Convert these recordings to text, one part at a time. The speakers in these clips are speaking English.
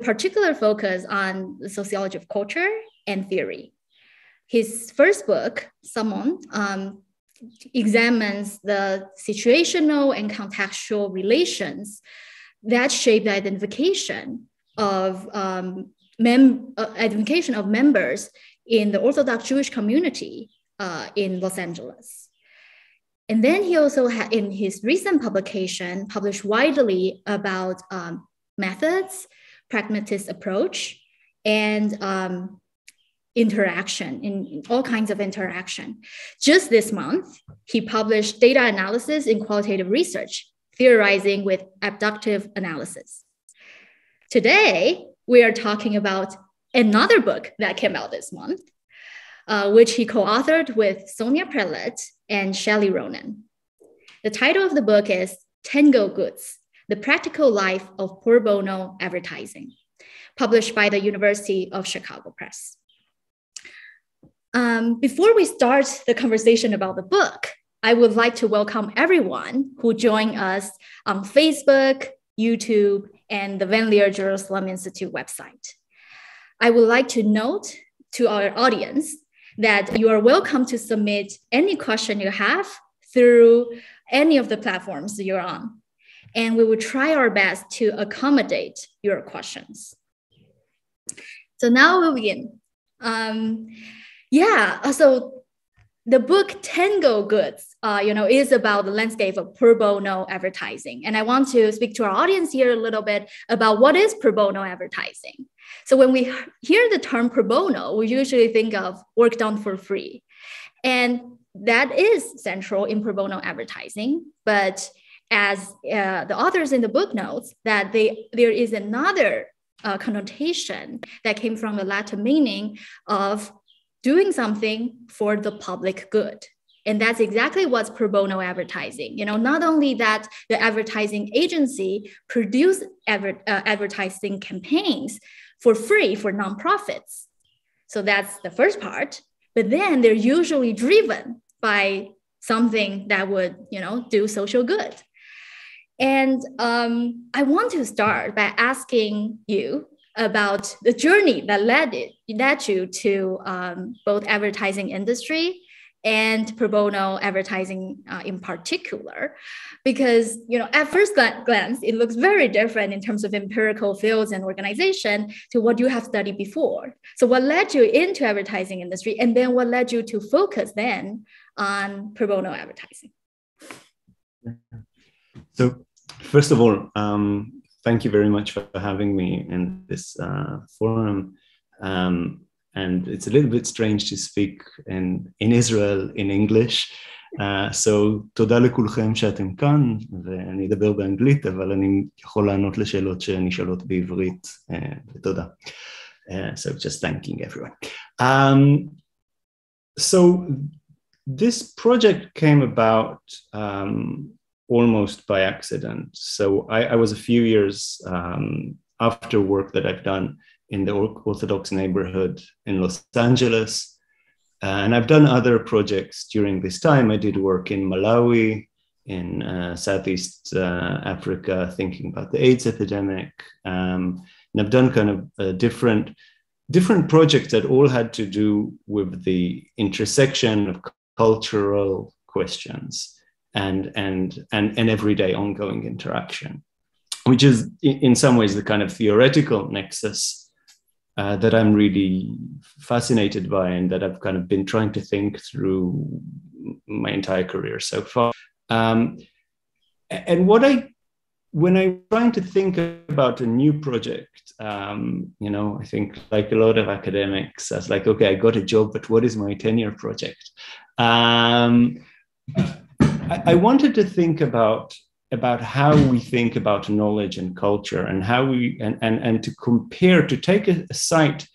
particular focus on the sociology of culture and theory. His first book, Summon, examines the situational and contextual relations that shape the identification of members in the Orthodox Jewish community in Los Angeles. And then he also had, in his recent publication, published widely about methods, pragmatist approach, and interaction, in all kinds of interaction. Just this month, he published data analysis in qualitative research, theorizing with abductive analysis. Today, we are talking about another book that came out this month, which he co-authored with Sonia Prelat and Shelly Ronen. The title of the book is Tangled Goods, The Practical Life of Pro Bono Advertising, published by the University of Chicago Press. Before we start the conversation about the book, I would like to welcome everyone who joined us on Facebook, YouTube, and the Leer Jerusalem Institute website. I would like to note to our audience that you are welcome to submit any question you have through any of the platforms you're on, and we will try our best to accommodate your questions. So now we'll begin. So the book Tangled Goods, is about the landscape of pro bono advertising. And I want to speak to our audience here a little bit about what is pro bono advertising. So when we hear the term pro bono, we usually think of work done for free. And that is central in pro bono advertising. But as the authors in the book notes, that there is another connotation that came from the Latin meaning of doing something for the public good. And that's exactly what's pro bono advertising. Not only that the advertising agency produce advertising campaigns for free for nonprofits. So that's the first part. But then they're usually driven by something that would, do social good. And I want to start by asking you about the journey that led you to both advertising industry and pro bono advertising in particular, because at first glance it looks very different in terms of empirical fields and organization to what you have studied before. So what led you into advertising industry, and then what led you to focus then on pro bono advertising? So first of all, thank you very much for having me in this forum. And it's a little bit strange to speak in Israel in English. So תודה לכולכם שאתם כאן, ואני אדבר באנגלית, אבל אני יכול לענות לשאלות שנשאלות בעברית, ותודה. So just thanking everyone. So this project came about almost by accident. So I was a few years after work that I've done in the Orthodox neighborhood in Los Angeles. And I've done other projects during this time. I did work in Malawi, in Southeast Africa, thinking about the AIDS epidemic. And I've done kind of different projects that all had to do with the intersection of cultural questions and everyday ongoing interaction, which is in some ways the kind of theoretical nexus that I'm really fascinated by, and that I've kind of been trying to think through my entire career so far. And when I'm trying to think about a new project, I think like a lot of academics, I was like, okay, I got a job, but what is my 10-year project? I wanted to think about how we think about knowledge and culture, and how we and to compare, to take a site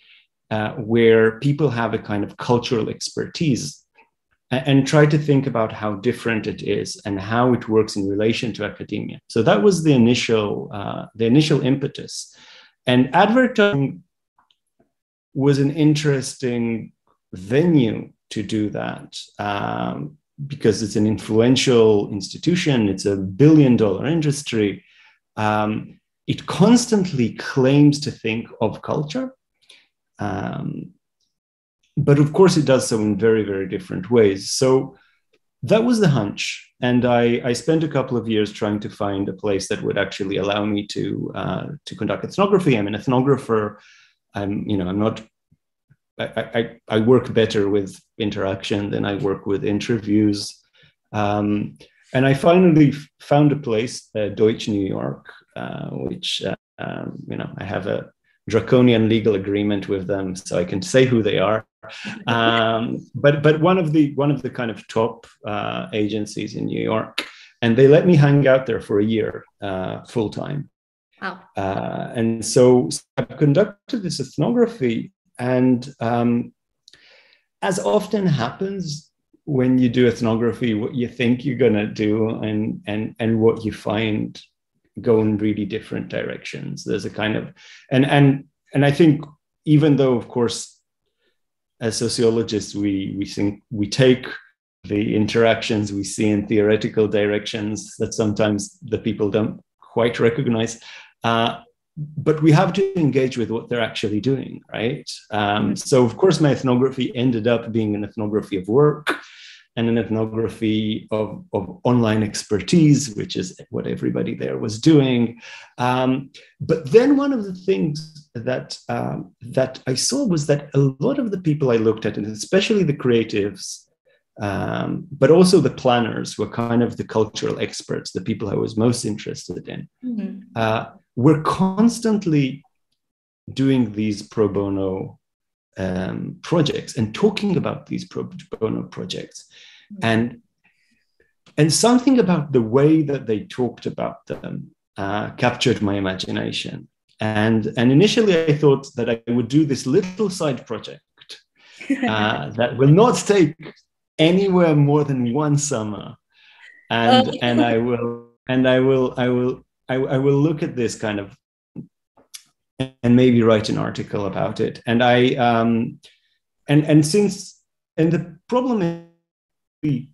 where people have a kind of cultural expertise, and try to think about how different it is and how it works in relation to academia. So that was the initial impetus. And advertising was an interesting venue to do that. Because it's an influential institution, it's a $1 billion industry. And it constantly claims to think of culture. But of course, it does so in very, very different ways. So that was the hunch. And I spent a couple of years trying to find a place that would actually allow me to conduct ethnography. I'm an ethnographer. I work better with interaction than I work with interviews. And I finally found a place, Deutsch New York, which, I have a draconian legal agreement with them, so I can say who they are. But one of the kind of top agencies in New York, and they let me hang out there for a year full time. Wow. And so I've conducted this ethnography, and as often happens when you do ethnography, what you think you're going to do and what you find go in really different directions. There's a kind of, and I think, even though, of course, as sociologists, we think we take the interactions we see in theoretical directions that sometimes the people don't quite recognize, but we have to engage with what they're actually doing, right? So, of course, my ethnography ended up being an ethnography of work and an ethnography of online expertise, which is what everybody there was doing. But then one of the things that I saw was that a lot of the people I looked at, and especially the creatives, but also the planners, were kind of the cultural experts, the people I was most interested in, were constantly doing these pro bono projects and talking about these pro bono projects. And something about the way that they talked about them captured my imagination. And initially I thought that I would do this little side project that will not take anywhere more than one summer. And I will look at this kind of and maybe write an article about it. And the problem is we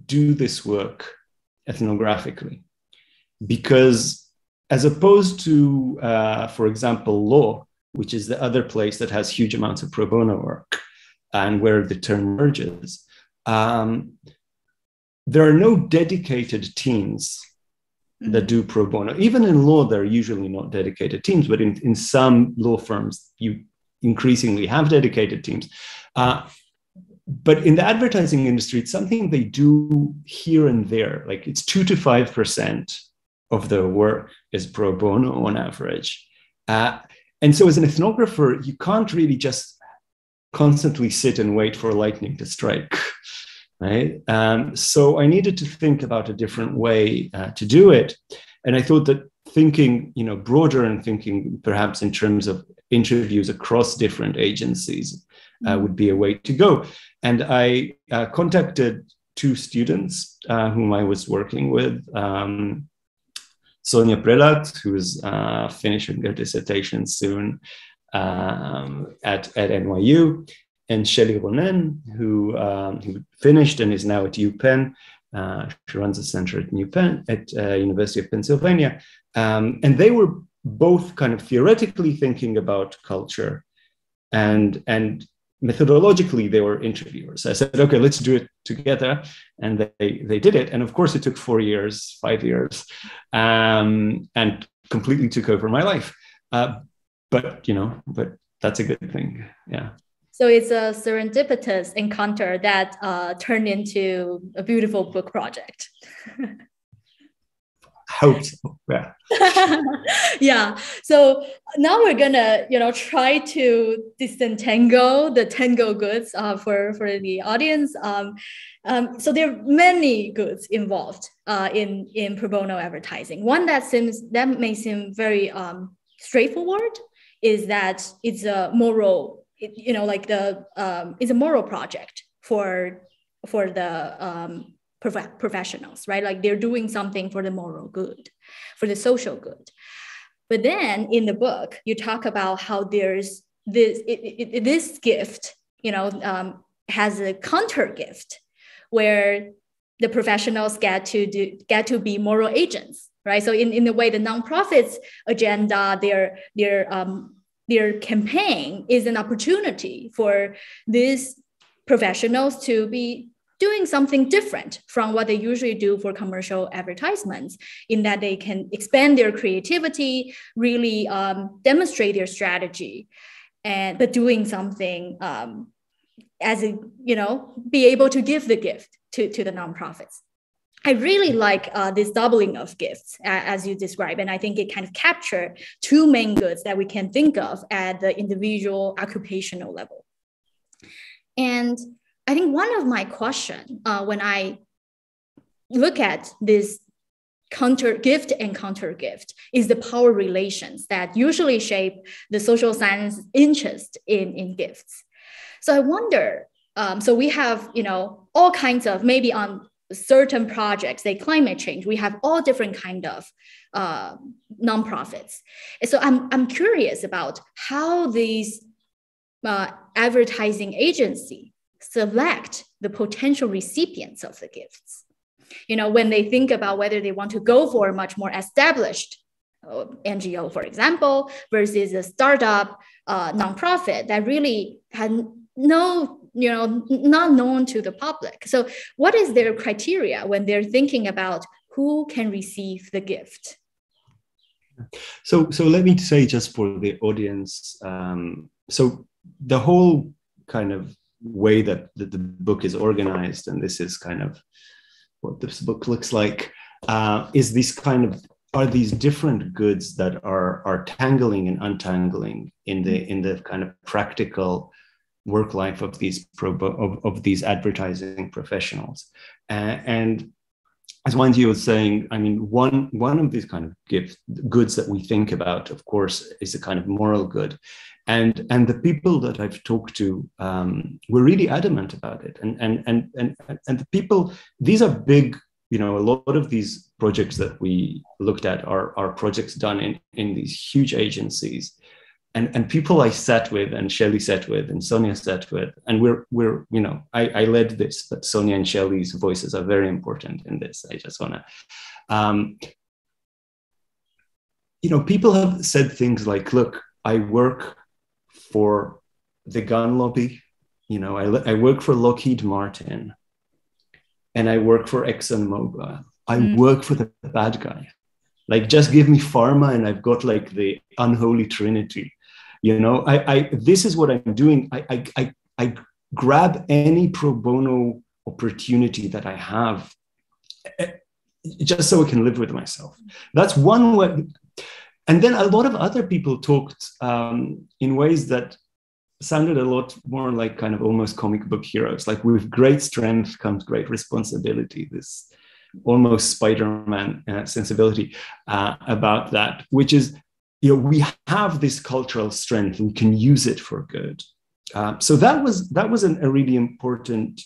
do this work ethnographically, because as opposed to, for example, law, which is the other place that has huge amounts of pro bono work and where the term merges, there are no dedicated teams that do pro bono. Even in law, they're usually not dedicated teams, but in some law firms, you increasingly have dedicated teams. But in the advertising industry, it's something they do here and there. Like it's 2 to 5% of the work is pro bono on average. And so as an ethnographer, you can't really just constantly sit and wait for lightning to strike. Right. So I needed to think about a different way to do it. And I thought that thinking, broader and thinking perhaps in terms of interviews across different agencies would be a way to go. And I contacted 2 students whom I was working with, Sonia Prelat, who's finishing her dissertation soon at NYU, and Shelly Ronen, who finished and is now at UPenn. She runs a center at UPenn, at University of Pennsylvania. And they were both kind of theoretically thinking about culture, and methodologically they were interviewers. I said, okay, let's do it together. And they did it. And of course it took 5 years, and completely took over my life. But that's a good thing. Yeah. So it's a serendipitous encounter that turned into a beautiful book project. Hope so. Yeah. Yeah. So now we're gonna, try to disentangle the Tangled Goods for the audience. So there are many goods involved in pro bono advertising. One that may seem very straightforward is that it's a moral. It's a moral project for the professionals, right? Like they're doing something for the moral good, for the social good. But then in the book, you talk about how there's this gift, has a counter gift where the professionals get to be moral agents, right? So in the way the nonprofits agenda, their campaign is an opportunity for these professionals to be doing something different from what they usually do for commercial advertisements, in that they can expand their creativity, really demonstrate their strategy, but doing something as a, be able to give the gift to the nonprofits. I really like this doubling of gifts as you describe, and I think it kind of captured two main goods that we can think of at the individual occupational level. And I think one of my questions when I look at this gift and counter gift is the power relations that usually shape the social science interest in gifts. So I wonder, so we have, all kinds of, maybe on certain projects, say climate change, we have all different kind of nonprofits. And so I'm curious about how these advertising agency select the potential recipients of the gifts. When they think about whether they want to go for a much more established NGO, for example, versus a startup nonprofit that really had not known to the public. So what is their criteria when they're thinking about who can receive the gift? So let me say, just for the audience, so the whole kind of way that the book is organized, and this is kind of what this book looks like, is this kind of, are these different goods that are tangling and untangling in the kind of practical work life of these advertising professionals. And as Wan-Zi was saying, I mean, one of these kind of goods that we think about, of course, is a kind of moral good. And the people that I've talked to were really adamant about it. And the people, these are big, a lot of these projects that we looked at are projects done in these huge agencies. And people I sat with, and Shelly sat with, and Sonia sat with, and we're I led this, but Sonia and Shelly's voices are very important in this. I just want to, people have said things like, look, I work for the gun lobby, I work for Lockheed Martin, and I work for ExxonMobil. I work for the bad guy. Like, just give me pharma and I've got like the unholy trinity. This is what I'm doing. I grab any pro bono opportunity that I have just so I can live with myself. That's one way. And then a lot of other people talked in ways that sounded a lot more like kind of almost comic book heroes. Like, with great strength comes great responsibility. This almost Spider-Man sensibility about that, which is, we have this cultural strength, we can use it for good. So that was a really important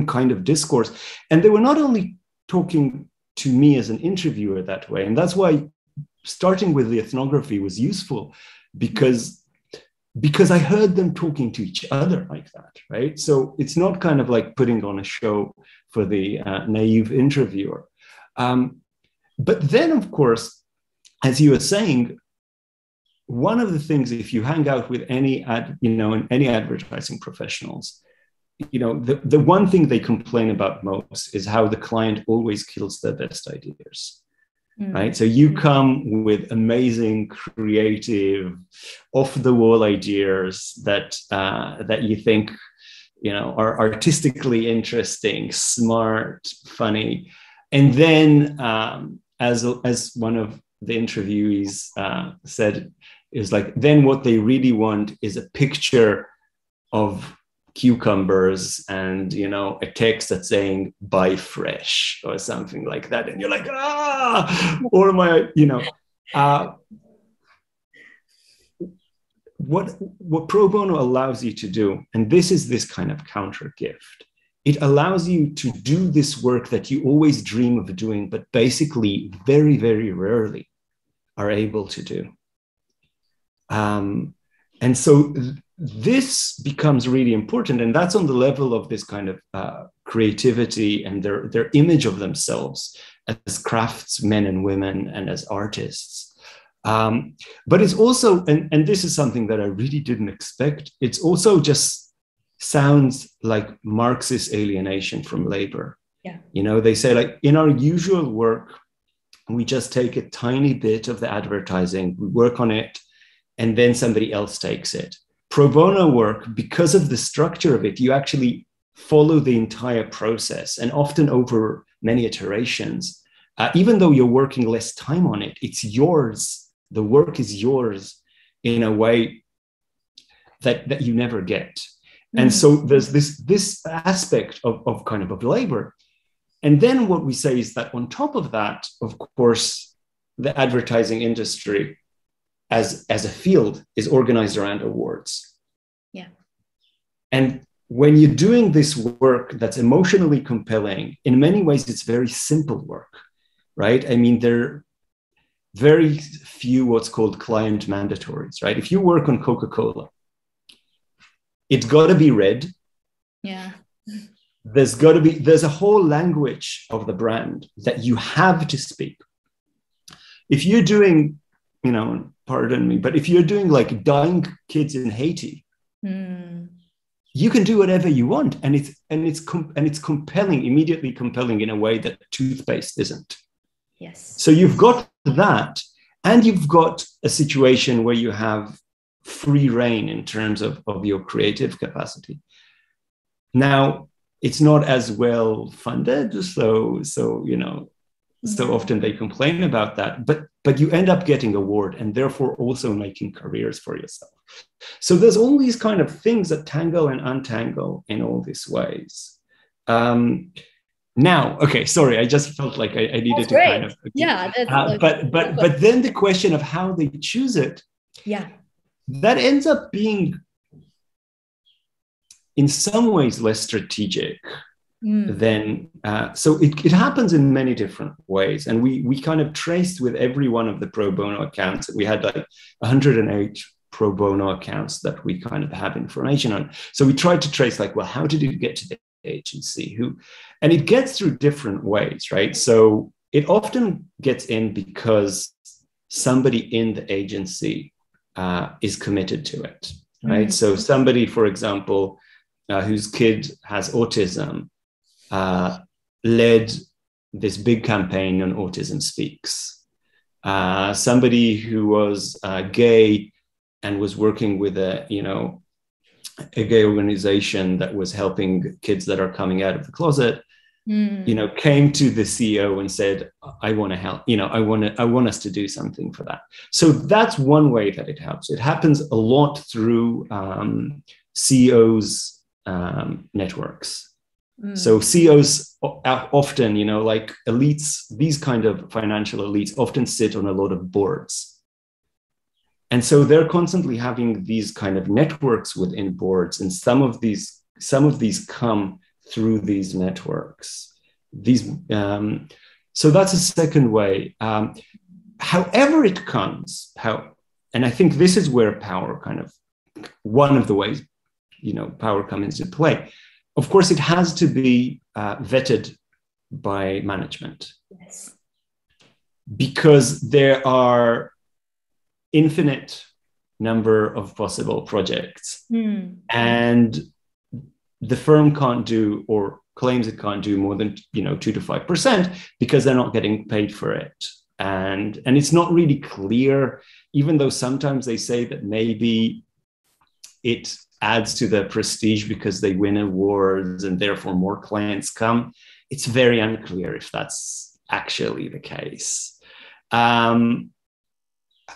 kind of discourse. And they were not only talking to me as an interviewer that way, and that's why starting with the ethnography was useful, because I heard them talking to each other like that, right? So it's not kind of like putting on a show for the naive interviewer. But then, of course, as you were saying, one of the things, if you hang out with any advertising professionals, the one thing they complain about most is how the client always kills their best ideas. Right? So you come with amazing, creative, off-the-wall ideas that you think, are artistically interesting, smart, funny, and then as one of the interviewees said, is like, then what they really want is a picture of cucumbers and a text that's saying buy fresh or something like that, and you're like, or my what pro bono allows you to do, and this is this kind of counter gift, it allows you to do this work that you always dream of doing, but basically very, very rarely are able to do. And so this becomes really important, and that's on the level of this kind of creativity and their image of themselves as craftsmen and women and as artists. But it's also, and this is something that I really didn't expect, it's also just sounds like Marxist alienation from labor. Yeah. You know, they say like in our usual work, we just take a tiny bit of the advertising, we work on it, and then somebody else takes it. Pro bono work, because of the structure of it, you actually follow the entire process, and often over many iterations. Even though you're working less time on it, it's yours. The work is yours in a way that you never get. And so there's this aspect of kind of labor. And then what we say is that on top of that, of course, the advertising industry as a field is organized around awards. Yeah. And when you're doing this work that's emotionally compelling, in many ways, it's very simple work, right? I mean, there are very few what's called client mandatories, right? If you work on Coca-Cola, it's got to be read. Yeah. There's a whole language of the brand that you have to speak. If you're doing, you know, pardon me, but if you're doing like dying kids in Haiti, you can do whatever you want, and it's compelling, immediately compelling in a way that toothpaste isn't. Yes. So you've got that, and you've got a situation where you have free reign in terms of your creative capacity. Now, it's not as well funded, so you know, so often they complain about that, but you end up getting award and therefore also making careers for yourself. So there's all these kind of things that tangle and untangle in all these ways. Now, okay, sorry, I just felt like I needed to kind of, but then the question of how they choose it, that ends up being in some ways less strategic than, so it happens in many different ways. And we kind of traced with every one of the pro bono accounts. We had like 108 pro bono accounts that we kind of have information on. So we tried to trace like, well, how did it get to the agency? And it gets through different ways, right? So it often gets in because somebody in the agency is committed to it, right? So somebody, for example, whose kid has autism, led this big campaign on Autism Speaks. Somebody who was gay and was working with a gay organization that was helping kids that are coming out of the closet, came to the CEO and said, I want to help, I want us to do something for that. So that's one way that it helps. It happens a lot through CEOs' networks. So CEOs often, like elites, these kind of financial elites often sit on a lot of boards. And so they're constantly having these kind of networks within boards. And some of these come through these networks. So that's a second way. However it comes, and I think this is where power kind of, one of the ways, power comes into play. Of course, it has to be vetted by management. Yes. Because there are infinite number of possible projects. And the firm can't do, or claims it can't do, more than 2 to 5% because they're not getting paid for it. And it's not really clear, even though sometimes they say that maybe it adds to the prestige because they win awards and therefore more clients come. It's very unclear if that's actually the case.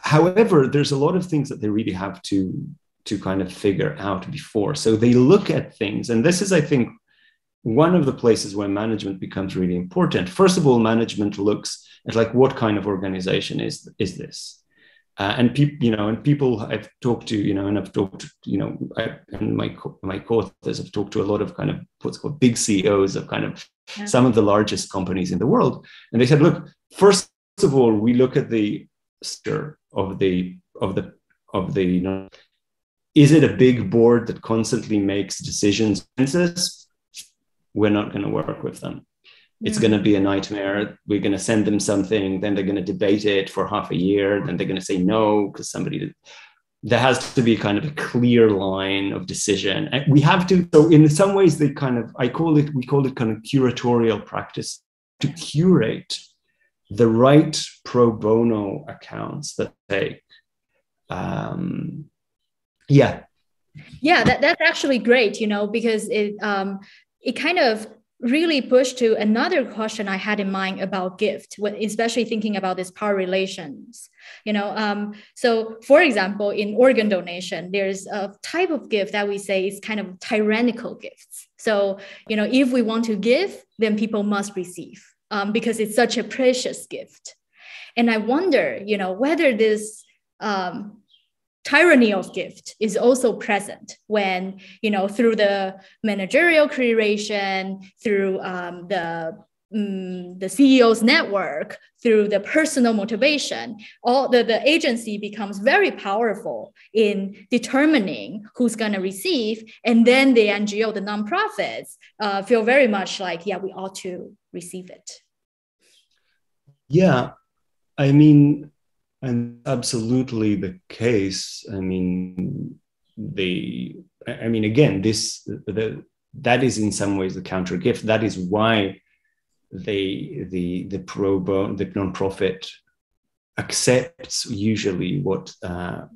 However, there's a lot of things that they really have to kind of figure out before. So they look at things, and this is, I think, one of the places where management becomes really important. First of all, management looks at like, what kind of organization is this? And people I've talked to, and I've talked, and my co-authors have talked to a lot of kind of what's called big CEOs of kind of some of the largest companies in the world. And they said, look, first of all, we look at the structure of the is it a big board that constantly makes decisions? We're not going to work with them. It's going to be a nightmare. We're going to send them something, then they're going to debate it for half a year, then they're going to say no because somebody did. There has to be kind of a clear line of decision. And we have to, so in some ways, we call it kind of curatorial practice, to curate the right pro bono accounts that take. That's actually great, because it kind of really pushed to another question I had in mind about gift, especially thinking about this power relations. So for example, in organ donation, there's a type of gift that we say is kind of tyrannical gifts. So, if we want to give, then people must receive, because it's such a precious gift. And I wonder, whether this tyranny of gift is also present when, through the managerial creation, through the CEO's network, through the personal motivation, all the agency becomes very powerful in determining who's going to receive. And then the NGO, the nonprofits, feel very much like, we ought to receive it. Yeah, I mean, and absolutely the case. Again, that is in some ways the counter gift. That is why the pro bono, the nonprofit accepts usually what the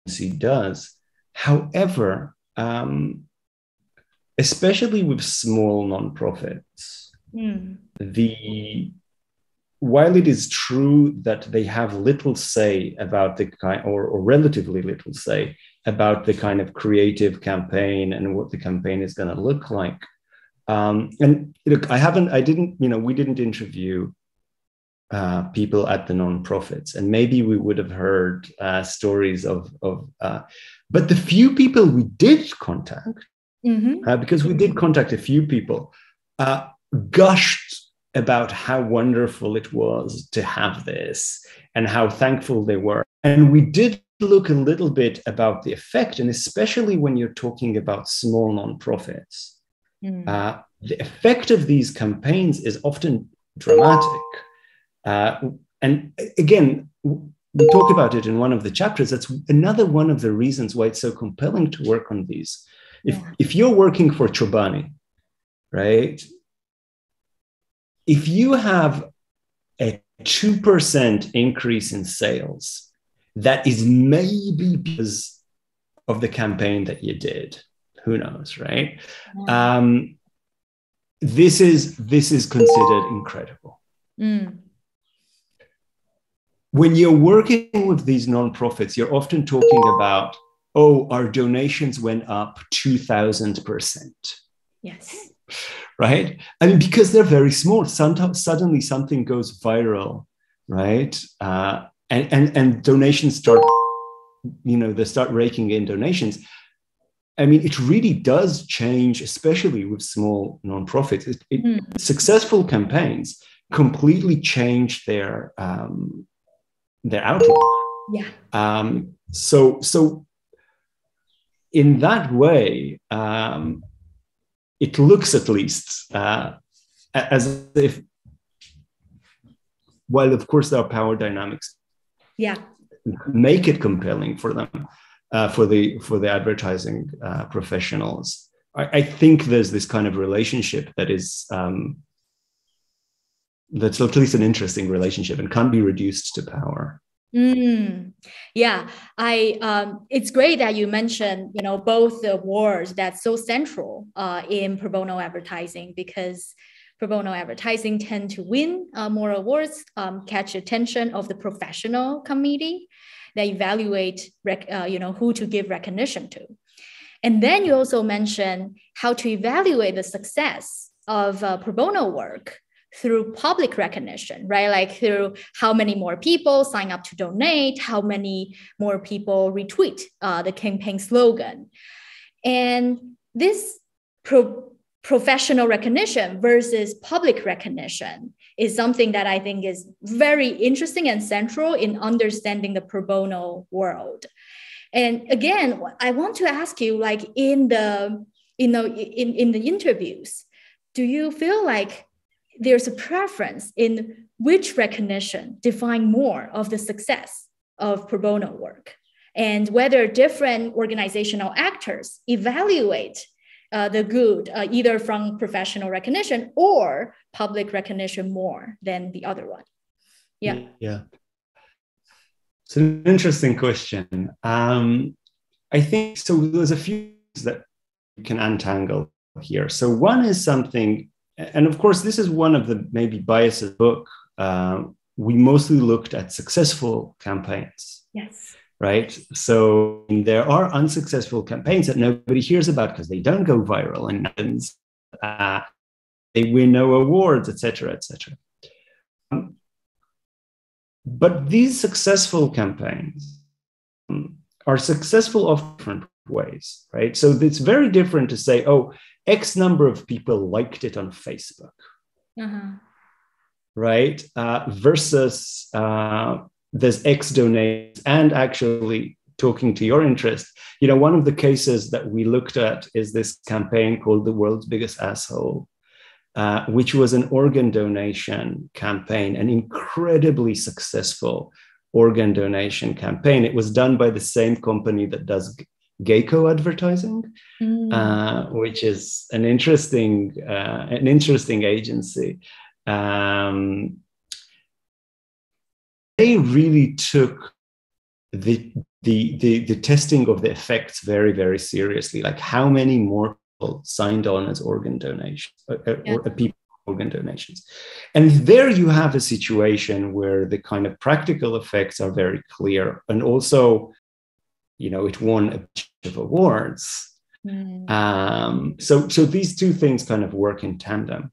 agency does. However, especially with small nonprofits, while it is true that they have little say about the kind, or relatively little say about the kind of creative campaign and what the campaign is going to look like. And look, we didn't interview people at the nonprofits, and maybe we would have heard stories but the few people we did contact, because we did contact a few people, gushed about how wonderful it was to have this and how thankful they were. And we did look a little bit about the effect, and especially when you're talking about small nonprofits, the effect of these campaigns is often dramatic. And again, we talk about it in one of the chapters. That's another one of the reasons why it's so compelling to work on these. If you're working for Chobani, right? If you have a 2% increase in sales, that is maybe because of the campaign that you did. Who knows, right? This is considered incredible. When you're working with these nonprofits, you're often talking about, our donations went up 2,000%. Yes. Right? Because they're very small, sometimes suddenly something goes viral, right? And donations start, they start raking in donations. It really does change, especially with small nonprofits. Successful campaigns completely change their outlook. Yeah. So in that way, it looks at least as if, while of course there are power dynamics, make it compelling for them, for the advertising professionals. I think there's this kind of relationship that is that's at least an interesting relationship and can't be reduced to power. Yeah, it's great that you mentioned, both the awards that's so central in pro bono advertising, because pro bono advertising tend to win more awards, catch attention of the professional committee that evaluate, who to give recognition to. And then you also mentioned how to evaluate the success of pro bono work through public recognition, right? Like through how many more people sign up to donate, how many more people retweet the campaign slogan. And this professional recognition versus public recognition is something that I think is very interesting and central in understanding the pro bono world. And again, I want to ask you, like in the in the interviews, do you feel like there's a preference in which recognition define more of the success of pro bono work, and whether different organizational actors evaluate the good either from professional recognition or public recognition more than the other one? Yeah. It's an interesting question. I think so. There's a few things that you can untangle here. So one is something, and of course, this is one of the maybe biases of the book. We mostly looked at successful campaigns. Yes. Right. So there are unsuccessful campaigns that nobody hears about because they don't go viral and they win no awards, etc., etc. But these successful campaigns are successful of different ways, right? So it's very different to say, oh, X number of people liked it on Facebook, right? Versus there's X donations. And actually, talking to your interest, one of the cases that we looked at is this campaign called The World's Biggest Asshole, which was an organ donation campaign, an incredibly successful organ donation campaign. It was done by the same company that does Geico advertising, which is an interesting agency. They really took the testing of the effects very, very seriously. Like how many more people signed on as organ donations or people organ donations. And there you have a situation where the kind of practical effects are very clear. And also, it won a bunch of awards. So these two things kind of work in tandem.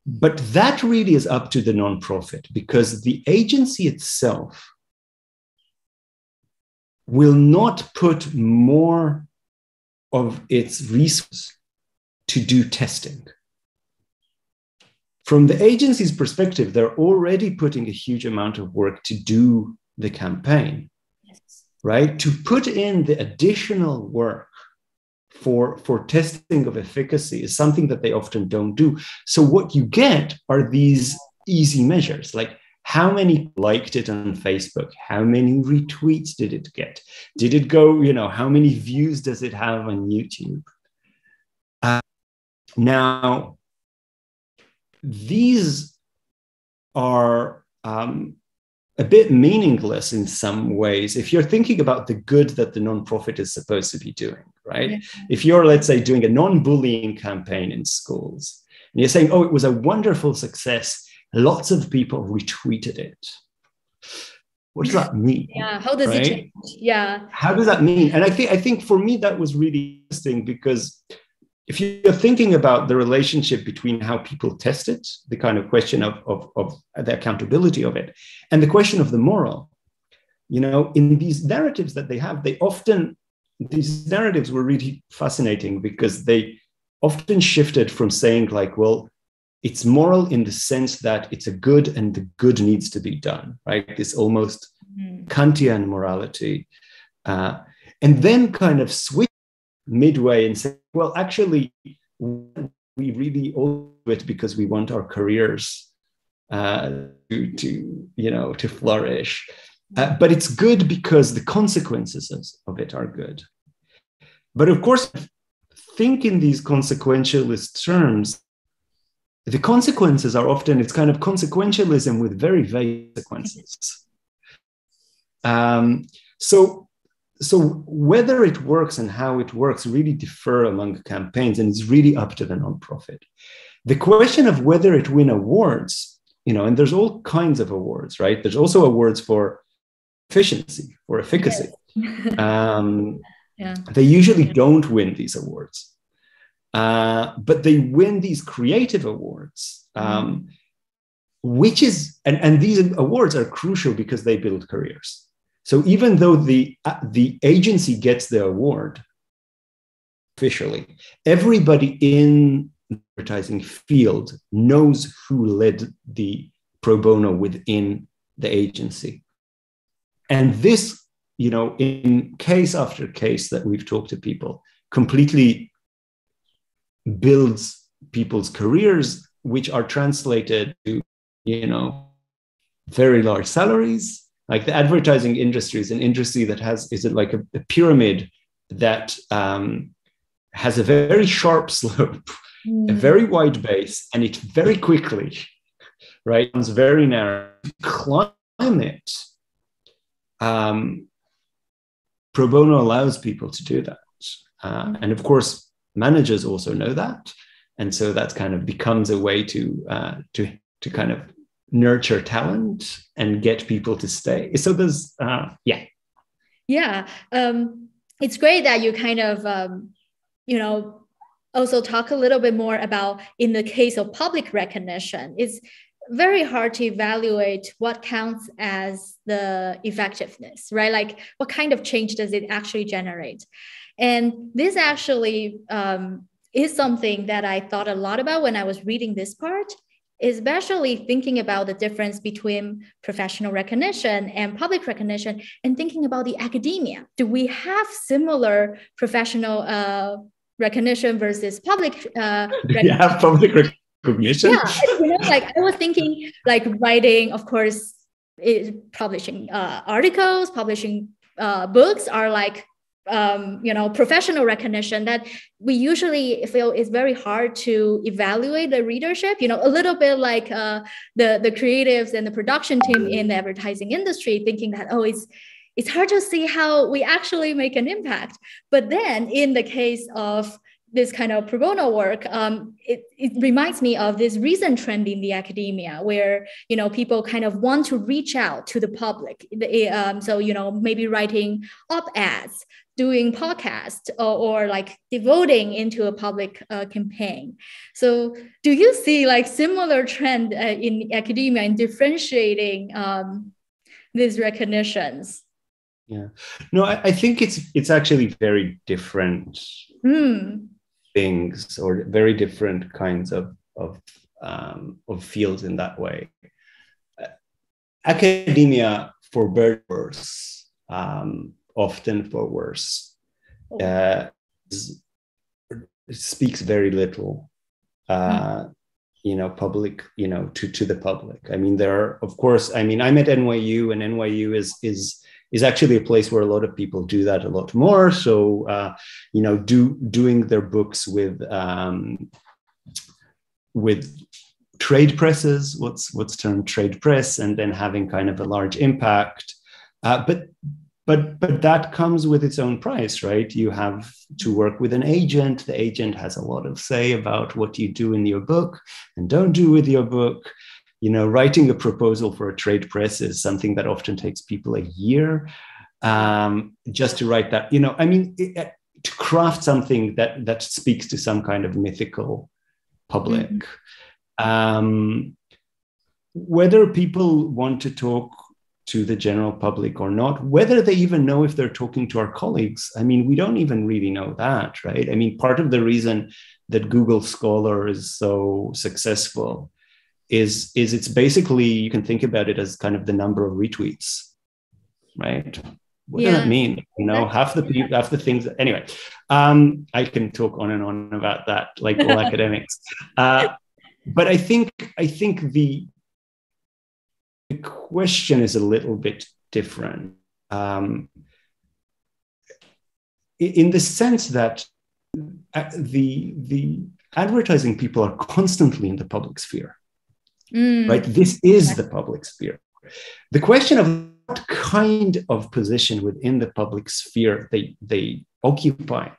But that really is up to the nonprofit, because the agency itself will not put more of its resources to do testing. From the agency's perspective, they're already putting a huge amount of work to do the campaign, right? To put in the additional work for testing of efficacy is something that they often don't do. So what you get are these easy measures, like how many liked it on Facebook? How many retweets did it get? Did it go, how many views does it have on YouTube? Now, these are a bit meaningless in some ways if you're thinking about the good that the nonprofit is supposed to be doing, right? If you're, let's say, doing a non-bullying campaign in schools, and you're saying, oh, it was a wonderful success, lots of people retweeted it. What does that mean? How does it change? How does that mean? And I think for me, that was really interesting, because if you're thinking about the relationship between how people test it, the kind of question of the accountability of it, and the question of the moral, in these narratives that they have, these narratives were really fascinating, because they often shifted from saying like, well, it's moral in the sense that it's a good and the good needs to be done, right? This almost Kantian morality. And then kind of switch midway and say, well, actually, we really all do it because we want our careers to flourish. But it's good because the consequences of it are good. But of course, think in these consequentialist terms. The consequences are often, it's kind of consequentialism with very vague consequences. So whether it works and how it works really differ among campaigns, and it's really up to the nonprofit. The question of whether it win awards, and there's all kinds of awards, right? There's also awards for efficiency, for efficacy. They usually don't win these awards, but they win these creative awards, which is, and these awards are crucial because they build careers. So even though the agency gets the award officially, everybody in the advertising field knows who led the pro bono within the agency. And this, in case after case that we've talked to people, completely builds people's careers, which are translated to, very large salaries. Like the advertising industry is an industry that is it like a pyramid that has a very sharp slope, a very wide base, and it very quickly, right, it's very narrow. Climb it. Pro bono allows people to do that. And of course, managers also know that. And so that kind of becomes a way to kind of nurture talent and get people to stay. So there's, Yeah. It's great that you kind of, also talk a little bit more about in the case of public recognition. It's very hard to evaluate what counts as the effectiveness, right? Like what kind of change does it actually generate? And this actually is something that I thought a lot about when I was reading this part, especially thinking about the difference between professional recognition and public recognition and thinking about the academia. Do we have similar professional recognition versus public recognition? You have public recognition? Yeah, like I was thinking like writing, of course, publishing articles, publishing books are like, professional recognition that we usually feel is very hard to evaluate the readership, a little bit like the creatives and the production team in the advertising industry thinking that, it's hard to see how we actually make an impact. But then in the case of this kind of pro bono work, it reminds me of this recent trend in the academia where, people kind of want to reach out to the public. So, maybe writing op-eds, doing podcasts, or like devoting into a public campaign. So do you see like similar trend in academia in differentiating these recognitions? Yeah, no, I think it's actually very different things or very different kinds of fields in that way. Academia, for better or worse, often for worse, speaks very little, public, to the public. I mean, there are, of course, I'm at NYU, and NYU is actually a place where a lot of people do that a lot more. So, doing their books with trade presses, what's termed trade press, and then having kind of a large impact. But that comes with its own price, right? You have to work with an agent. The agent has a lot of say about what you do in your book and don't do with your book. Writing a proposal for a trade press is something that often takes people a year just to write that. To craft something that speaks to some kind of mythical public. Whether people want to talk to the general public or not, whether they even know if they're talking to our colleagues. We don't even really know that, right? Part of the reason that Google Scholar is so successful is it's basically, you can think about it as kind of the number of retweets, right? What does that mean? Half the things. Anyway, I can talk on and on about that, like all academics. But I think the question is a little bit different, in the sense that the advertising people are constantly in the public sphere, right? This is the public sphere. The question of what kind of position within the public sphere they occupy,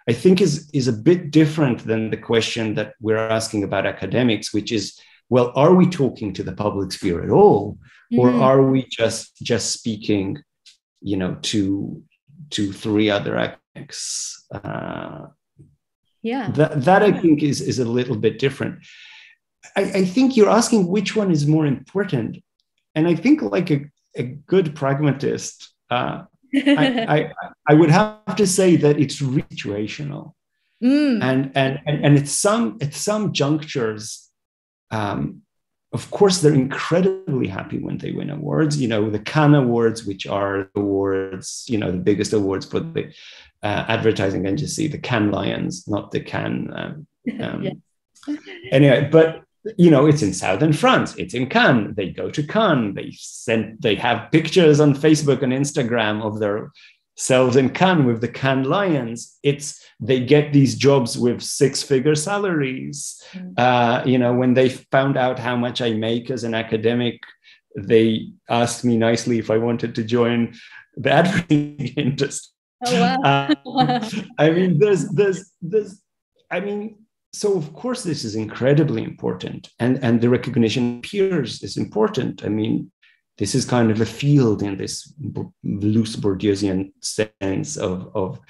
I think is a bit different than the question that we're asking about academics, which is, well, are we talking to the public sphere at all? Or are we just speaking, to three other academics? That I think is a little bit different. I think you're asking which one is more important. And I think like a good pragmatist, I would have to say that it's situational. And at some junctures, of course, they're incredibly happy when they win awards. The Cannes Awards, which are awards, the biggest awards for the advertising agency, the Cannes Lions, not the Cannes. Yeah. Anyway, but it's in southern France. It's in Cannes. They go to Cannes. They have pictures on Facebook and Instagram of their selves in Cannes with the Cannes Lions. They get these jobs with 6-figure salaries. When they found out how much I make as an academic, they asked me nicely if I wanted to join the advertising industry. Oh, wow. So of course this is incredibly important, and the recognition of peers is important. This is kind of a field in this loose Bourdieusian sense of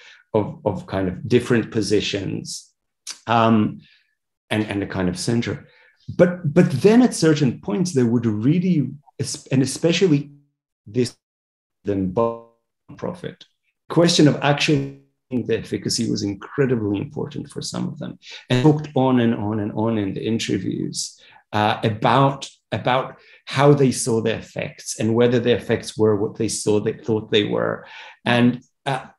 kind of different positions, and a kind of center. But then at certain points there would really, and especially this then profit question of actually the efficacy was incredibly important for some of them, and talked on and on and on in the interviews about how they saw the effects and whether the effects were what they thought they were, and got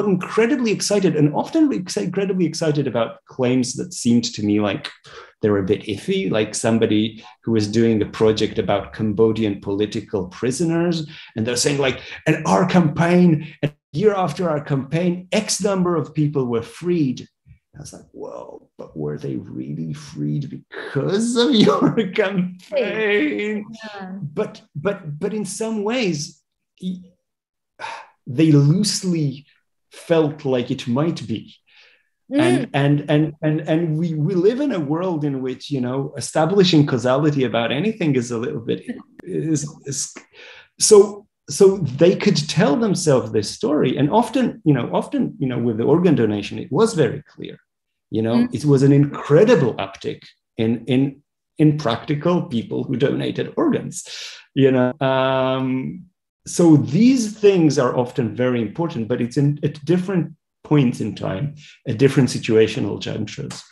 incredibly excited, and often incredibly excited about claims that seemed to me like they were a bit iffy, like somebody who was doing a project about Cambodian political prisoners, and they're saying like, and our campaign, and year after our campaign, X number of people were freed. I was like, whoa, but were they really freed because of your campaign? Yeah. But in some ways, they loosely felt like it might be. And we live in a world in which, establishing causality about anything is a little bit so they could tell themselves this story, and often with the organ donation, it was very clear. It was an incredible uptick in practical people who donated organs. So these things are often very important, but it's at different points in time, at different situational junctures.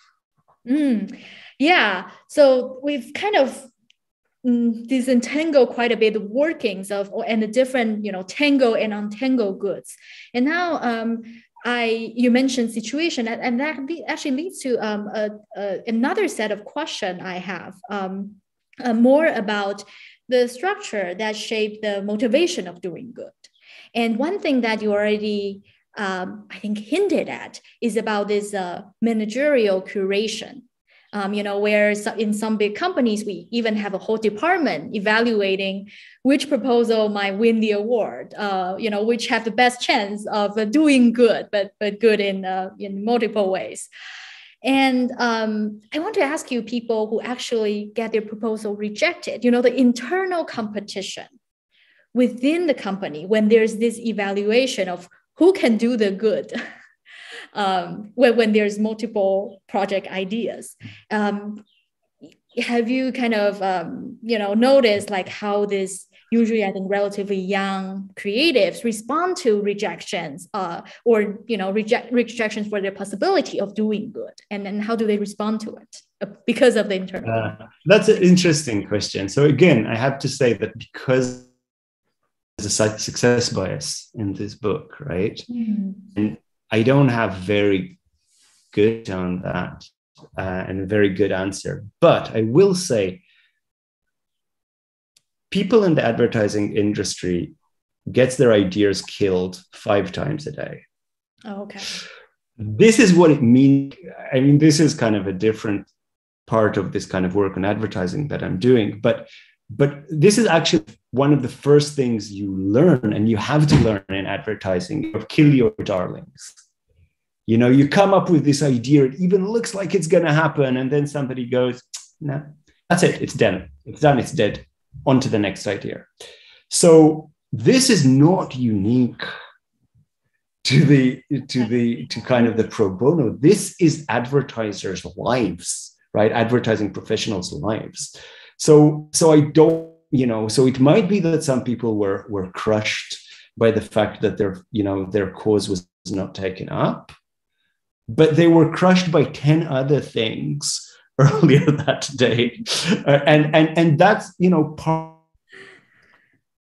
Yeah. So we've kind of disentangle quite a bit the workings of and the different tangled and untangled goods, and now you mentioned situation, and that actually leads to another set of question I have, more about the structure that shaped the motivation of doing good. And one thing that you already I think hinted at is about this managerial curation. Where in some big companies, we even have a whole department evaluating which proposal might win the award, which have the best chance of doing good, but good in multiple ways. And I want to ask you, people who actually get their proposal rejected, the internal competition within the company, when there's this evaluation of who can do the good, when there's multiple project ideas. Have you kind of, noticed like how this usually, I think, relatively young creatives respond to rejections or rejections for their possibility of doing good? And then how do they respond to it because of the internal? That's an interesting question. So again, I have to say that because there's a success bias in this book, right? Mm-hmm. And I don't have very good on that and a very good answer, but I will say people in the advertising industry gets their ideas killed 5 times a day. Oh, okay. This is what it means. I mean, this is kind of a different part of this kind of work on advertising that I'm doing, but this is actually one of the first things you learn, and you have to learn in advertising, of kill your darlings. You come up with this idea, it even looks like it's going to happen, and then somebody goes, no, that's it, it's done, it's dead, on to the next idea. So this is not unique to kind of the pro bono. This is advertisers' lives, right? Advertising professionals' lives. So I don't, so it might be that some people were crushed by the fact that their cause was not taken up, but they were crushed by 10 other things earlier that day. And that's, you know, part.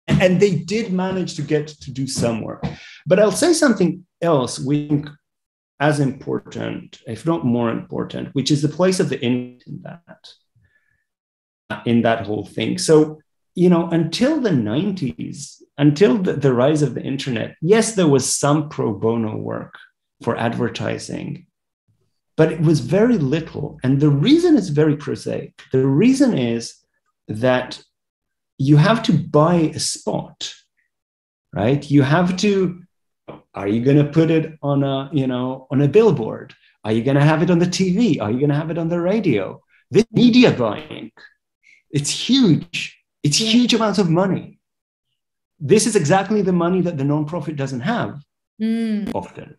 And they did manage to get to do some work. But I'll say something else we think as important, if not more important, which is the place of the internet in that whole thing. So, you know, until the 90s, until the rise of the internet, yes, there was some pro bono work for advertising, but it was very little. And the reason is very prosaic. The reason is that you have to buy a spot, right? You have to, are you going to put it on a, you know, on a billboard? Are you going to have it on the TV? Are you going to have it on the radio? This media buying, it's huge. It's huge amounts of money. This is exactly the money that the nonprofit doesn't have often.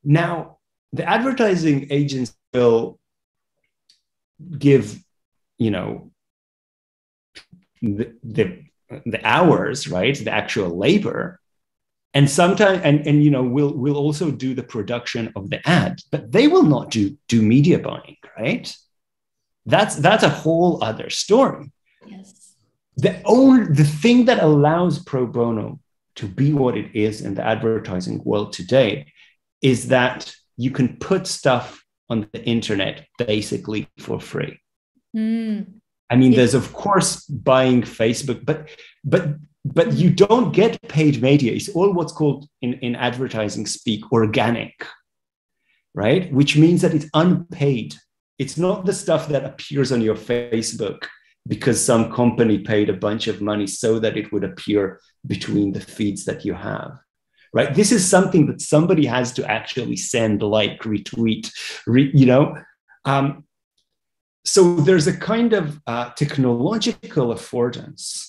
Now, the advertising agents will give, you know, the hours, right? The actual labor. And sometimes, and you know, we'll also do the production of the ad, but they will not do media buying, right? That's a whole other story. Yes. The thing that allows pro bono to be what it is in the advertising world today is that you can put stuff on the internet basically for free. I mean, there's of course buying Facebook, but you don't get paid media. It's all what's called in advertising speak organic, right? Which means that it's unpaid. It's not the stuff that appears on your Facebook because some company paid a bunch of money so that it would appear between the feeds that you have, right? This is something that somebody has to actually send, like, retweet, you know? So there's a kind of technological affordance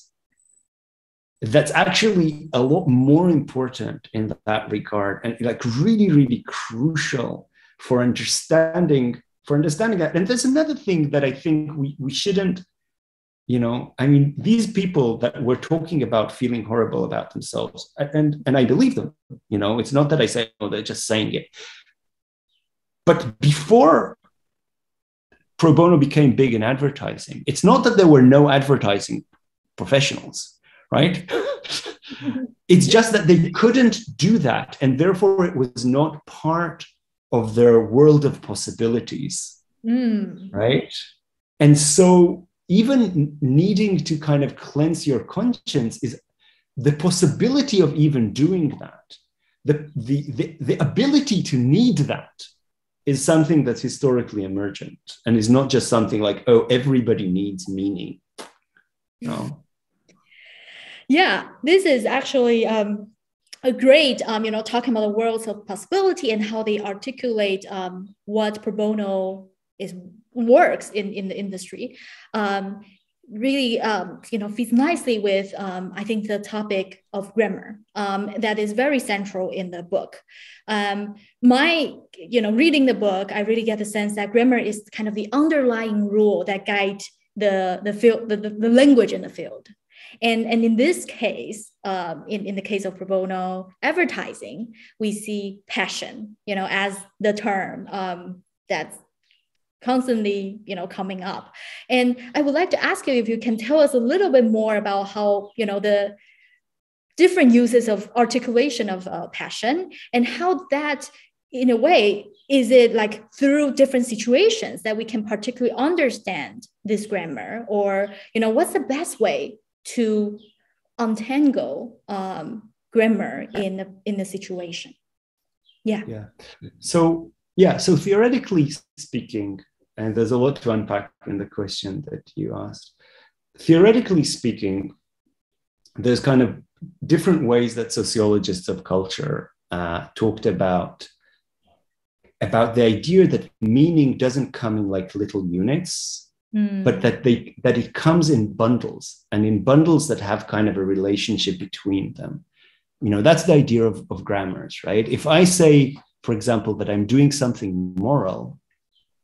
that's actually a lot more important in that regard, and like really, really crucial for understanding that. And there's another thing that I think we shouldn't, you know, I mean, these people that we're talking about feeling horrible about themselves, and I believe them, you know, it's not that I say, oh, they're just saying it. But before pro bono became big in advertising, it's not that there were no advertising professionals, right? It's just that they couldn't do that. And therefore it was not part of their world of possibilities, right? And so even needing to kind of cleanse your conscience is the possibility of even doing that. The ability to need that is something that's historically emergent and is not just something like, oh, everybody needs meaning. No. Yeah, this is actually a great, you know, talking about the worlds of possibility and how they articulate what pro bono works in the industry. Really, you know, fits nicely with, I think, the topic of grammar that is very central in the book. You know, reading the book, I really get the sense that grammar is kind of the underlying rule that guides the language in the field. And in this case, in the case of pro bono advertising, we see passion, you know, as the term that's constantly, you know, coming up. And I would like to ask you if you can tell us a little bit more about how, you know, the different uses of articulation of passion and how that, in a way, is it like through different situations that we can particularly understand this grammar, or, you know, what's the best way to untangle grammar in a situation? Yeah. So theoretically speaking, and there's a lot to unpack in the question that you asked. Theoretically speaking, there's kind of different ways that sociologists of culture talked about the idea that meaning doesn't come in like little units, but that it comes in bundles, and in bundles that have kind of a relationship between them. You know, that's the idea of grammars, right? If I say, for example, that I'm doing something moral,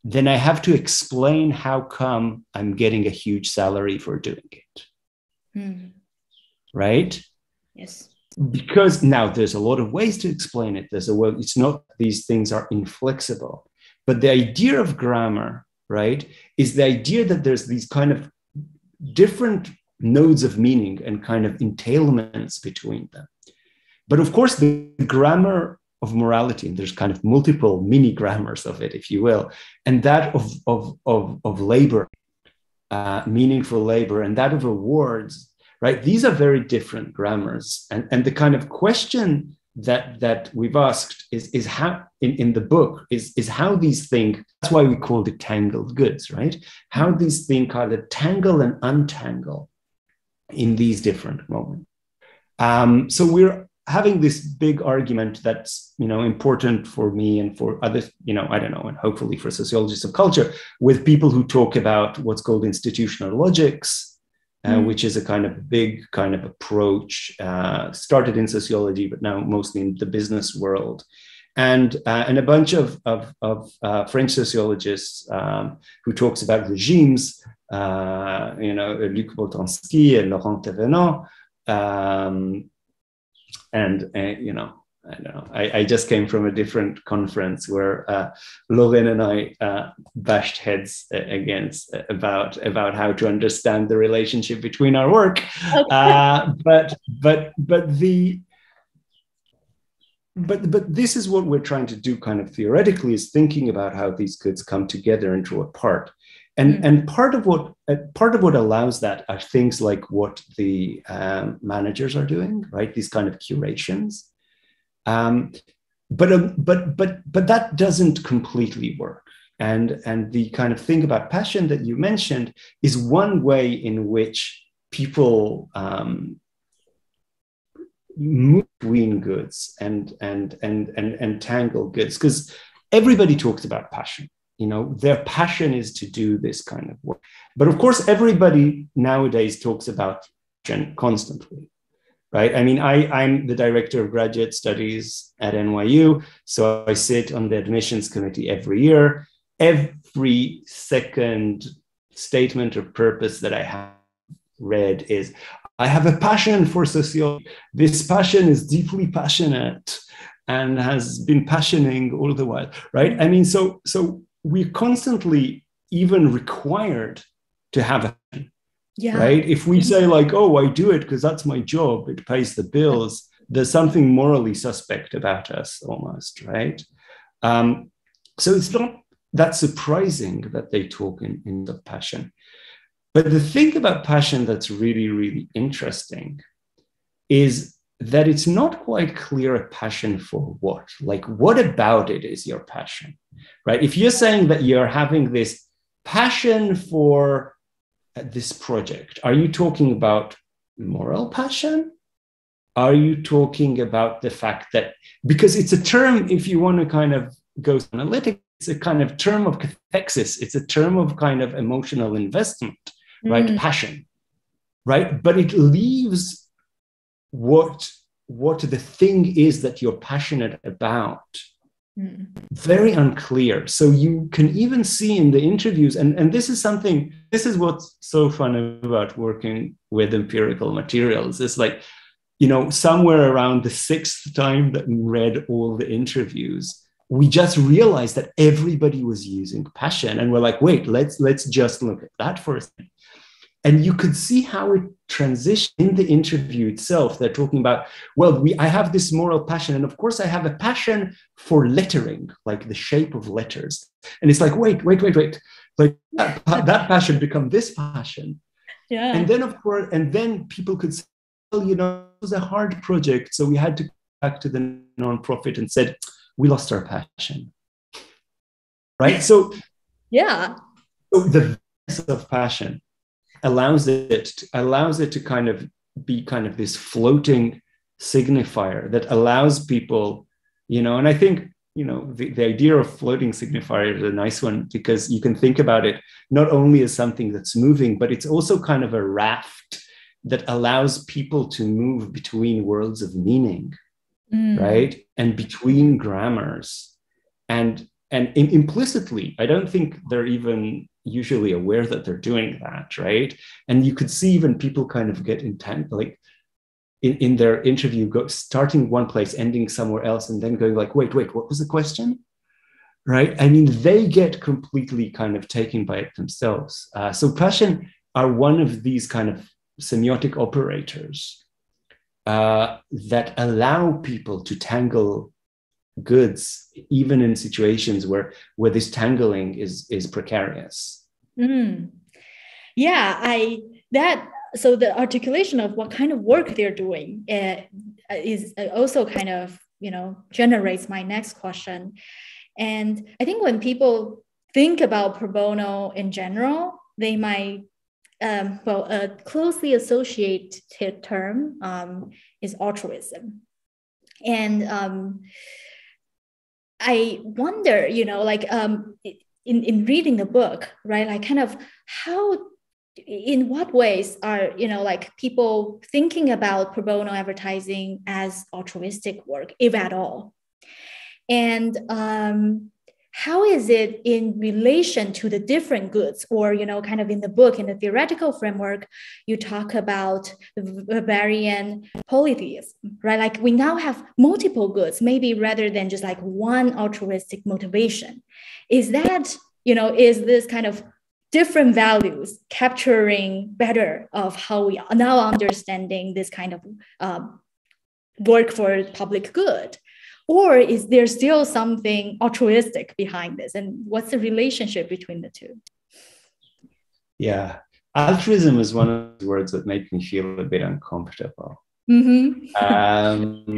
then I have to explain how come I'm getting a huge salary for doing it. Right? Yes. Because now there's a lot of ways to explain it. It's not, these things are inflexible. But the idea of grammar right, is the idea that there's these kind of different nodes of meaning and kind of entailments between them. But of course, the grammar of morality, and there's kind of multiple mini grammars of it, if you will, and that of labor, meaningful labor, and that of rewards, right? These are very different grammars. And the kind of question that we've asked is how, in the book, is how these things, that's why we called it Tangled Goods, right? How these things kind of tangle and untangle in these different moments. So we're having this big argument that's, important for me and for others, I don't know, and hopefully for sociologists of culture, with people who talk about what's called institutional logics, which is a kind of big kind of approach, started in sociology, but now mostly in the business world. And a bunch of French sociologists who talks about regimes, Luc Boltanski and Laurent Thévenot, I don't know. I just came from a different conference where Ronen and I bashed heads against about how to understand the relationship between our work. Okay. But this is what we're trying to do, kind of theoretically, is thinking about how these goods come together and draw apart. And part of what allows that are things like what the managers are doing, right? These kind of curations. But that doesn't completely work. And the kind of thing about passion that you mentioned is one way in which people move between goods and tangle goods, because everybody talks about passion. Their passion is to do this kind of work. But of course, everybody nowadays talks about passion constantly, right? I mean, I'm the director of graduate studies at NYU, so I sit on the admissions committee every year. Every second statement of purpose that I have read is, I have a passion for sociology. This passion is deeply passionate and has been passioning all the while, right? I mean, so we're constantly even required to have a passion, right? If we say like, oh, I do it because that's my job, it pays the bills, there's something morally suspect about us almost, right? So it's not that surprising that they talk in the passion. But the thing about passion that's really, really interesting is that it's not quite clear a passion for what. Like, what about it is your passion, right? If you're saying that you're having this passion for this project, are you talking about moral passion? Are you talking about the fact that, because it's a term, if you want to kind of go analytic, it's a kind of term of cathexis, it's a term of kind of emotional investment, right? Passion, right? But it leaves what the thing is that you're passionate about very unclear. So you can even see in the interviews, and this is what's so fun about working with empirical materials. It's like, somewhere around the sixth time that we read all the interviews, we just realized that everybody was using passion. And we're like, wait, let's just look at that for a second. And you could see how it transitioned in the interview itself. They're talking about, well, I have this moral passion. And of course, I have a passion for lettering, like the shape of letters. And it's like, wait. Like that passion become this passion. Yeah. And then, of course, people could say, well, it was a hard project. So we had to go back to the nonprofit and said, we lost our passion. Right? So, yeah. So the voice of passion allows it to kind of be kind of this floating signifier that allows people, and I think, the idea of floating signifier is a nice one, because you can think about it not only as something that's moving, but it's also kind of a raft that allows people to move between worlds of meaning, right? And between grammars. And implicitly, I don't think they're even usually aware that they're doing that, right? And you could see even people kind of get intent, like in their interview, starting one place, ending somewhere else, and then going like, wait, what was the question? right? I mean, they get completely kind of taken by it themselves. So passion are one of these kind of semiotic operators that allow people to tangle goods, even in situations where this tangling is precarious. Mm. Yeah, so the articulation of what kind of work they're doing is also kind of, generates my next question. And I think when people think about pro bono in general, they might, a closely associated term is altruism. And I wonder, in reading the book, right, like kind of in what ways are, people thinking about pro bono advertising as altruistic work, if at all? And how is it in relation to the different goods? Or, kind of in the book, in the theoretical framework, you talk about the Weberian polytheism, right? Like we now have multiple goods, maybe rather than just like one altruistic motivation. Is that, is this kind of different values capturing better of how we are now understanding this kind of work for public good? Or is there still something altruistic behind this? And what's the relationship between the two? Yeah, altruism is one of the words that make me feel a bit uncomfortable. Mm-hmm.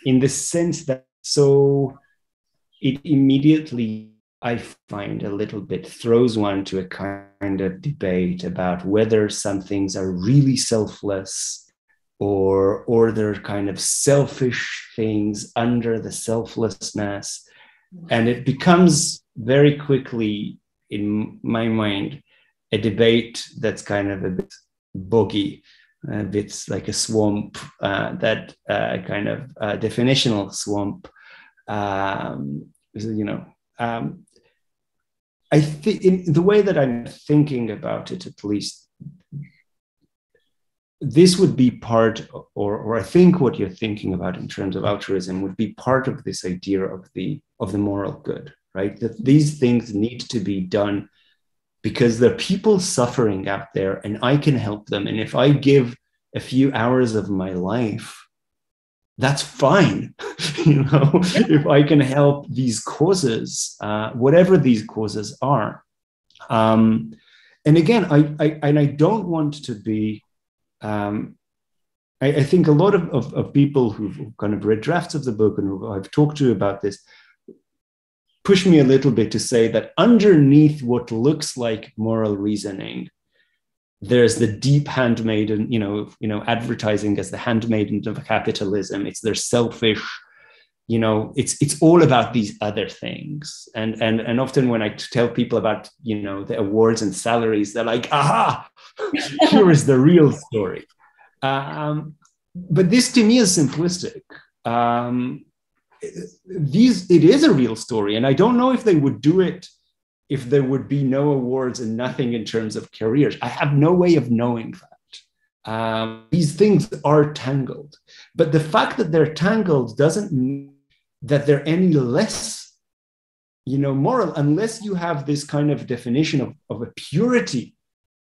In the sense that, so it immediately, I find, a little bit throws one to a kind of debate about whether some things are really selfless or they're kind of selfish things under the selflessness. And it becomes very quickly, in my mind, a debate that's kind of a bit boggy, a bit like a swamp, that kind of definitional swamp. I think in the way that I'm thinking about it, at least, this would be part, or I think what you're thinking about in terms of altruism would be part of this idea of the moral good, right? That these things need to be done because there are people suffering out there and I can help them. And if I give a few hours of my life, that's fine. If I can help these causes, whatever these causes are. And again, I don't want to be, I think a lot of people who've kind of read drafts of the book and who I've talked to about this push me a little bit to say that underneath what looks like moral reasoning, there's the deep handmaiden, advertising as the handmaiden of capitalism. It's their selfish, it's all about these other things. And often when I tell people about, the awards and salaries, they're like, aha, here is the real story. But this to me is simplistic. It is a real story. And I don't know if they would do it if there would be no awards and nothing in terms of careers. I have no way of knowing that. These things are tangled. But the fact that they're tangled doesn't mean that they're any less, moral, unless you have this kind of definition of a purity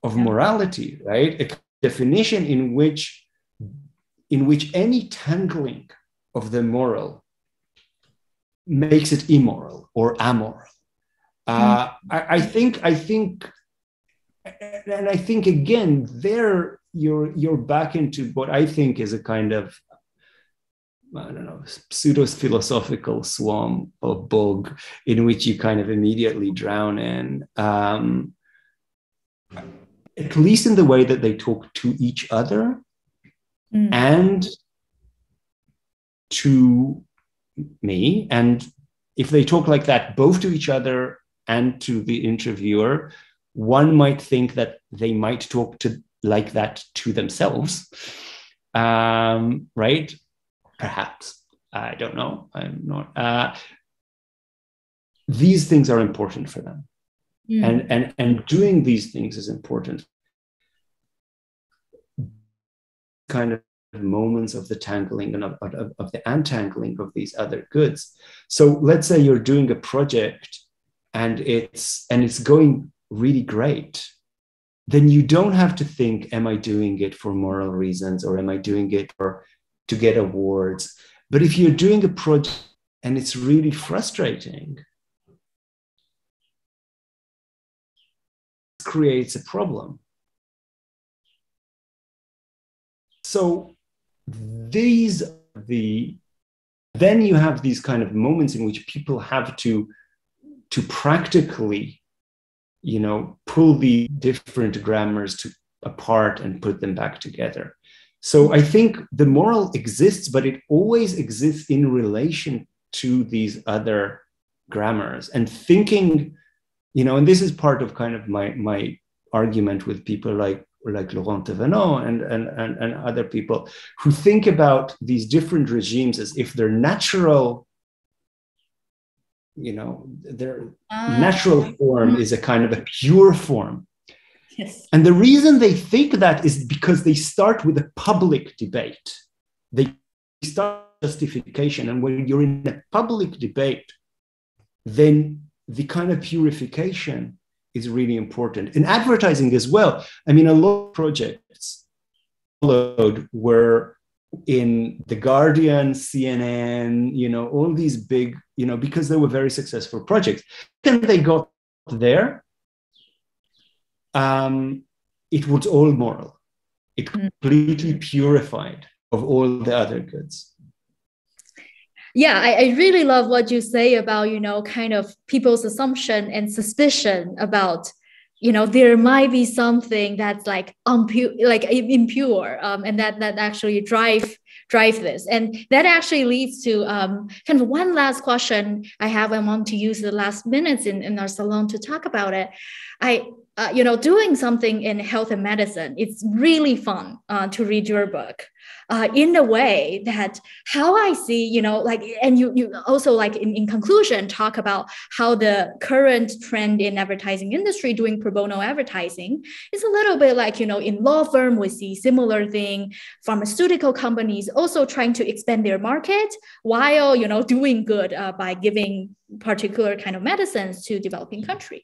of morality, right? A definition in which any tangling of the moral makes it immoral or amoral. I think again, there you're back into what I think is a kind of, I don't know, pseudo-philosophical swamp or bog in which you kind of immediately drown in, at least in the way that they talk to each other and to me. And if they talk like that, both to each other and to the interviewer, one might think that they might talk like that to themselves, right? Perhaps. I don't know. I'm not. These things are important for them. And doing these things is important. Kind of moments of the tangling and of the untangling of these other goods. So let's say you're doing a project and it's going really great. Then you don't have to think, am I doing it for moral reasons or am I doing it to get awards? But if you're doing a project and it's really frustrating, it creates a problem. So then you have these kind of moments in which people have to practically, pull the different grammars apart and put them back together. So I think the moral exists, but it always exists in relation to these other grammars. And thinking, and this is part of kind of my argument with people like Laurent and other people who think about these different regimes as if their natural, their natural form is a kind of a pure form. Yes. And the reason they think that is because they start with a public debate. They start justification. And when you're in a public debate, then the kind of purification is really important. In advertising as well, I mean, a lot of projects followed were in The Guardian, CNN, all these big, because they were very successful projects. And they got there, it was all moral. It completely purified of all the other goods. Yeah, I really love what you say about, kind of people's assumption and suspicion about, there might be something that's like impure, and that actually drive this. And that actually leads to kind of one last question I have. I want to use the last minutes in our salon to talk about it. Doing something in health and medicine, it's really fun to read your book in a way that how I see, and you also in conclusion, talk about how the current trend in advertising industry doing pro bono advertising is a little bit like, in law firm, we see similar thing, pharmaceutical companies also trying to expand their market while, doing good by giving particular kind of medicines to developing country.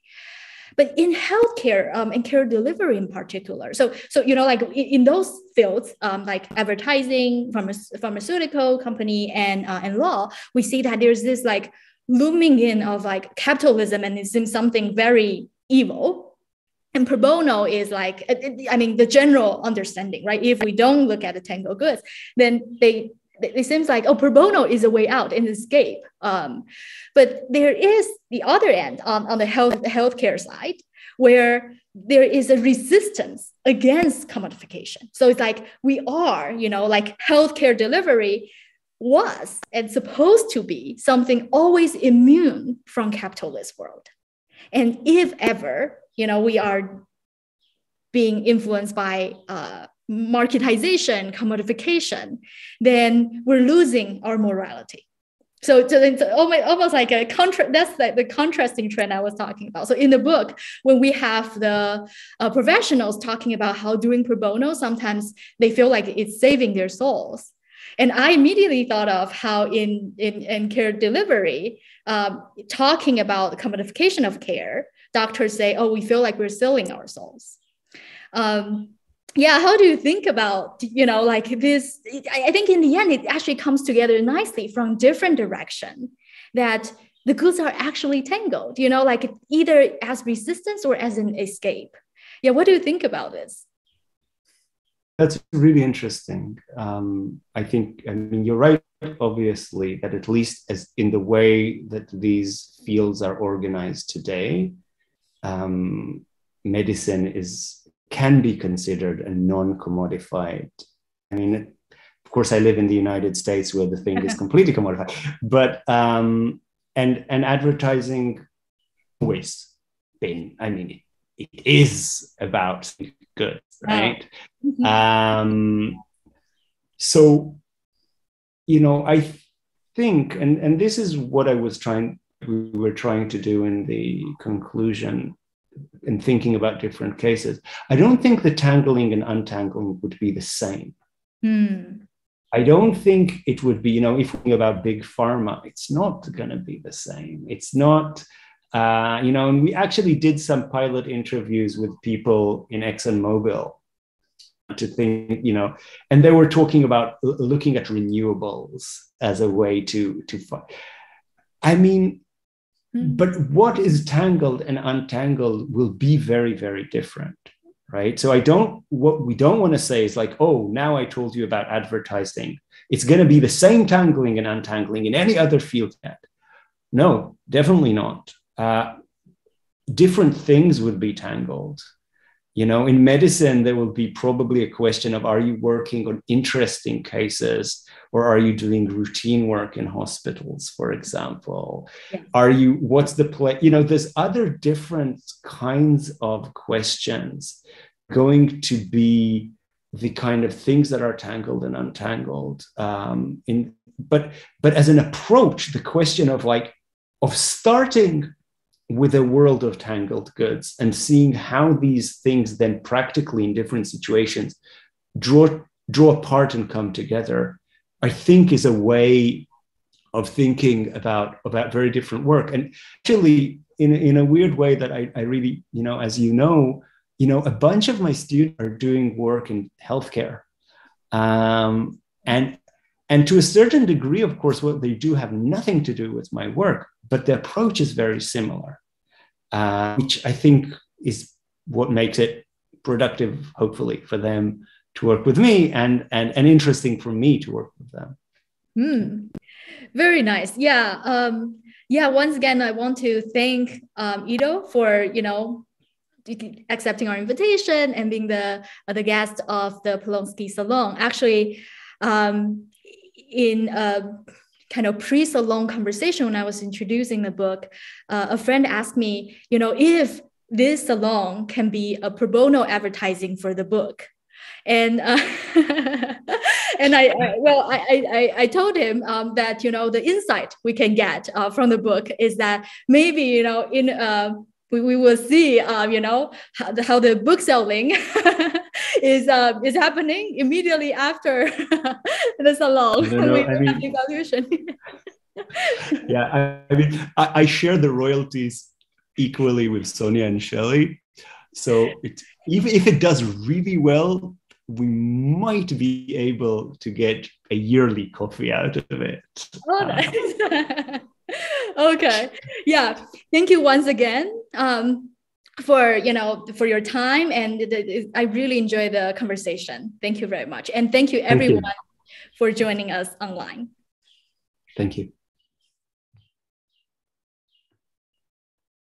But in healthcare and care delivery in particular, so in those fields, like advertising, pharmaceutical company, and law, we see that there's this looming in of capitalism, and it seems something very evil. And pro bono is the general understanding, right? If we don't look at the Tangled Goods, then it seems like, pro bono is a way out and escape. But there is the other end on the healthcare side, where there is a resistance against commodification. So it's like we are, healthcare delivery was and supposed to be something always immune from capitalist world. And if ever, we are being influenced by marketization, commodification, then we're losing our morality. So it's almost like a contrast. That's the contrasting trend I was talking about. So in the book, when we have the professionals talking about how doing pro bono, sometimes they feel like it's saving their souls. And I immediately thought of how in care delivery, talking about the commodification of care, doctors say, we feel like we're selling our souls. How do you think about, this? I think in the end, it actually comes together nicely from different direction, that the goods are actually tangled, either as resistance or as an escape. Yeah, what do you think about this? That's really interesting. I mean, you're right, obviously, that at least as in the way that these fields are organized today, medicine can be considered a non-commodified. I mean, of course, I live in the United States where the thing is completely commodified, but and advertising always been. I mean, it is about good, right? Mm-hmm. So, I think, and this is what we were trying to do in the conclusion, in thinking about different cases. I don't think the tangling and untangling would be the same. Mm. I don't think it would be, if we're thinking about big pharma, it's not going to be the same. It's not, and we actually did some pilot interviews with people in ExxonMobil to think, and they were talking about looking at renewables as a way to fight. I mean, but what is tangled and untangled will be very, very different. Right. So what we don't want to say is like, oh, now I told you about advertising. It's going to be the same tangling and untangling in any other field yet. No, definitely not. Different things would be tangled. In medicine, there will be probably a question of, are you working on interesting cases or are you doing routine work in hospitals, for example? Yeah. What's the play? There's other different kinds of questions going to be the kind of things that are tangled and untangled. But as an approach, the question of starting with a world of tangled goods and seeing how these things then practically in different situations draw apart and come together, I think is a way of thinking about very different work. And actually, in a weird way that I really, as a bunch of my students are doing work in healthcare. And to a certain degree, of course, what they do have nothing to do with my work, but the approach is very similar, which I think is what makes it productive, hopefully, for them to work with me and interesting for me to work with them. Very nice. Yeah. Once again, I want to thank Iddo for, accepting our invitation and being the guest of the Polonsky Salon. Actually, in a kind of pre-salon conversation when I was introducing the book, a friend asked me, if this salon can be a pro bono advertising for the book. And and I told him that the insight we can get from the book is that maybe we will see how the book selling is happening immediately after the salon evaluation. Yeah, I share the royalties equally with Sonia and Shelly. So even if it does really well, we might be able to get a yearly coffee out of it. Oh, nice. Okay. Yeah. Thank you once again for your time, and I really enjoy the conversation. Thank you very much, and thank you everyone for joining us online. Thank you.